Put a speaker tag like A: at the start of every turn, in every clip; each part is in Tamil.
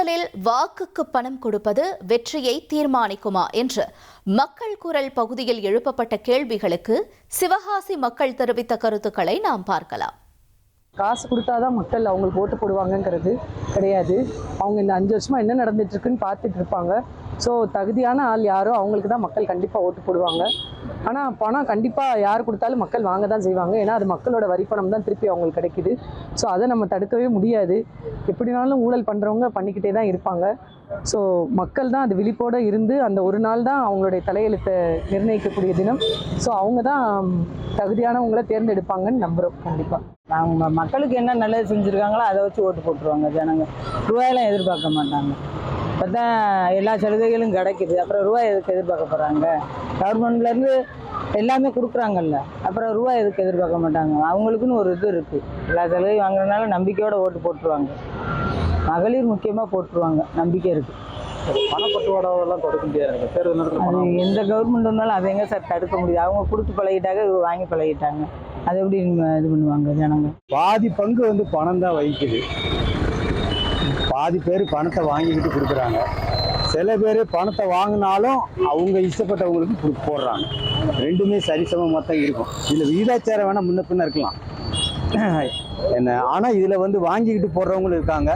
A: தேர்தலில் வாக்குக்கு பணம் கொடுப்பது வெற்றியை தீர்மானிக்குமா என்று மக்கள் குரல் பகுதியில் எழுப்பப்பட்ட கேள்விகளுக்கு சிவகாசி மக்கள் தெரிவித்த கருத்துக்களை நாம் பார்க்கலாம்.
B: காசு கொடுத்தாதான் மக்கள் அவங்களுக்கு ஓட்டு போடுவாங்கங்கிறது கிடையாது. அவங்க இந்த 5 வருஷமா என்ன நடந்துட்டு இருக்குன்னு பார்த்துட்டு இருப்பாங்க. ஸோ தகுதியான ஆள் யாரோ அவங்களுக்கு தான் மக்கள் கண்டிப்பாக ஓட்டு போடுவாங்க. ஆனால் பணம் கண்டிப்பாக யார் கொடுத்தாலும் மக்கள் வாங்க தான் செய்வாங்க. ஏன்னா அது மக்களோட வரிப்பணம் தான் திருப்பி அவங்களுக்கு கிடைக்குது. ஸோ அதை நம்ம தடுக்கவே முடியாது. எப்படினாலும் ஊழல் பண்ணுறவங்க பண்ணிக்கிட்டே தான் இருப்பாங்க. ஸோ மக்கள் தான் அது விழிப்போடு இருந்து அந்த ஒரு நாள் தான் அவங்களுடைய தலையெழுத்தை நிர்ணயிக்கக்கூடிய தினம். ஸோ அவங்க தான் தகுதியானவங்களை தேர்ந்தெடுப்பாங்கன்னு நம்புகிறோம். கண்டிப்பாக
C: அவங்க மக்களுக்கு என்ன நல்லது செஞ்சுருக்காங்களோ அதை வச்சு ஓட்டு போட்டுருவாங்க. ஜனங்க ரூபாயெல்லாம் எதிர்பார்க்க மாட்டாங்க. இப்போ தான் எல்லா சலுகைகளும் கிடைக்குது, அப்புறம் ரூபாய் எதுக்கு எதிர்பார்க்க போகிறாங்க? கவர்மெண்ட்லேருந்து எல்லாமே கொடுக்குறாங்கல்ல, அப்புறம் ரூபாய் எதுக்கு எதிர்பார்க்க மாட்டாங்க? அவங்களுக்குன்னு ஒரு இது இருக்குது. எல்லா சலுகையும் வாங்குறதுனால நம்பிக்கையோடு ஓட்டு போட்டுருவாங்க. மகளிர் முக்கியமாக போட்டுருவாங்க, நம்பிக்கை இருக்குது.
D: பணப்பட்டுவாடாவெல்லாம் தடுக்க முடியாது.
C: அது எந்த கவர்மெண்ட் இருந்தாலும் அதை எங்கே சார் தடுக்க முடியுது? அவங்க கொடுத்து பழகிட்டாங்க, வாங்கி பழகிட்டாங்க. அதை எப்படி இது பண்ணுவாங்க ஜனங்க?
D: பாதி பங்கு பணம் தான் வகிக்குது. பாதி பேர் பணத்தை வாங்கிக்கிட்டு கொடுக்குறாங்க. சில பேர் பணத்தை வாங்கினாலும் அவங்க இஷ்டப்பட்டவங்களுக்கு போடுறாங்க. ரெண்டுமே சரிசமமாக தான் இருக்கும். இதில் விகிதாச்சாரம் வேணால் முன்ன பின்ன இருக்கலாம் என்ன. ஆனால் இதில் வாங்கிக்கிட்டு போடுறவங்களும் இருக்காங்க.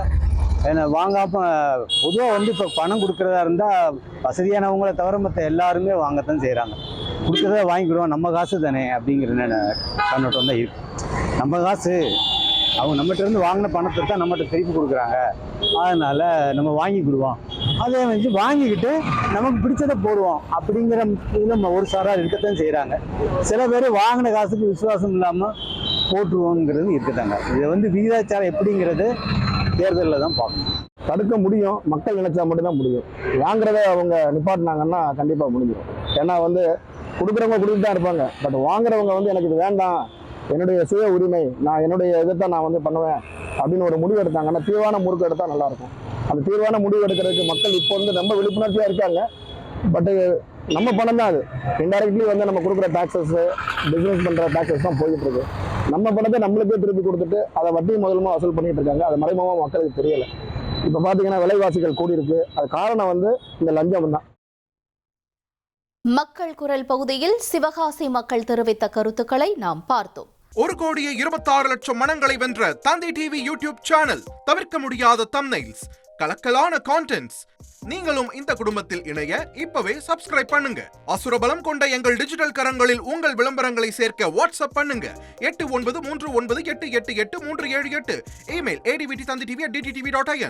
D: ஏன்னா வாங்காமல் பொதுவாக இப்போ பணம் கொடுக்குறதா இருந்தால் வசதியானவங்களை தவிர மற்ற எல்லாருமே வாங்கத்தான் செய்கிறாங்க. கொடுக்குறத வாங்கிக்கிடுவோம், நம்ம காசு தானே அப்படிங்கிற கண்ணோட்டம் தான் இருக்குது. நம்ம காசு, அவங்க நம்மகிட்ட இருந்து வாங்கின பணத்தை தான் நம்மகிட்ட திருப்பி கொடுக்குறாங்க. அதனால் நம்ம வாங்கிக்கிடுவோம். அதை வாங்கிக்கிட்டு நமக்கு பிடிச்சதை போடுவோம் அப்படிங்கிற இதில் ஒரு சாரார் இருக்கத்தான் செய்கிறாங்க. சில பேர் வாங்கின காசுக்கு விசுவாசம் இல்லாமல் போட்டுருவோங்கிறது இருக்கத்தாங்க. இதை விகிதாச்சாரம் எப்படிங்கிறது தேர்தலில் தான் பார்க்கணும்.
E: தடுக்க முடியும், மக்கள் நினைச்சா மட்டும்தான் முடியும். வாங்குறத அவங்க நிப்பாட்டினாங்கன்னா கண்டிப்பாக முடிஞ்சிடும். ஏன்னா கொடுக்குறவங்க கொடுத்துட்டு தான் இருப்பாங்க. பட் வாங்குறவங்க எனக்கு இது வேண்டாம், என்னுடைய சுய உரிமை, நான் என்னுடைய இதைத்தான் நான் பண்ணுவேன் அப்படின்னு ஒரு முடிவு எடுத்தாங்கன்னா, தீர்வான முறுக்கு எடுத்தால் நல்லாயிருக்கும். அந்த தீர்வான முடிவு எடுக்கிறதுக்கு மக்கள் இப்போ ரொம்ப விழிப்புணர்ச்சியாக இருக்காங்க. பட்டு நம்ம பணம் தான் அது. இன்டைரக்ட்லி நம்ம கொடுக்குற டாக்ஸஸ், பிஸ்னஸ் பண்ணுற டாக்ஸஸ் தான் போயிட்டு இருக்கு. நம்ம பணத்தை நம்மளுக்கே திருப்பி கொடுத்துட்டு அதை வட்டி முதலமாக வசூல் பண்ணிட்டு இருக்காங்க. அது மறைமுகமாக மக்களுக்கு தெரியலை. இப்போ பார்த்தீங்கன்னா விலைவாசிகள் கூடி இருக்கு. அது காரணம் இந்த லஞ்சம் தான்.
A: மக்கள் குரல் பகுதியில் சிவகாசி மக்கள் தெரிவித்த கருத்துக்களை நாம் பார்த்தோம்.
F: 1,26,00,000 மனங்களை வென்ற தந்தி டிவி யூடியூப் சேனல். தவிர்க்க முடியாத தம்ப்நெயில்ஸ், கலக்கலான கான்டென்ட்ஸ். நீங்களும் இந்த குடும்பத்தில் இணைய இப்பவே சப்ஸ்கிரைப் பண்ணுங்க. அசுரபலம் கொண்ட எங்கள் டிஜிட்டல் கரங்களில் உங்கள் விளம்பரங்களை சேர்க்க வாட்ஸ்அப் பண்ணுங்க. 8939888838. Email advtanditv@dttv.in.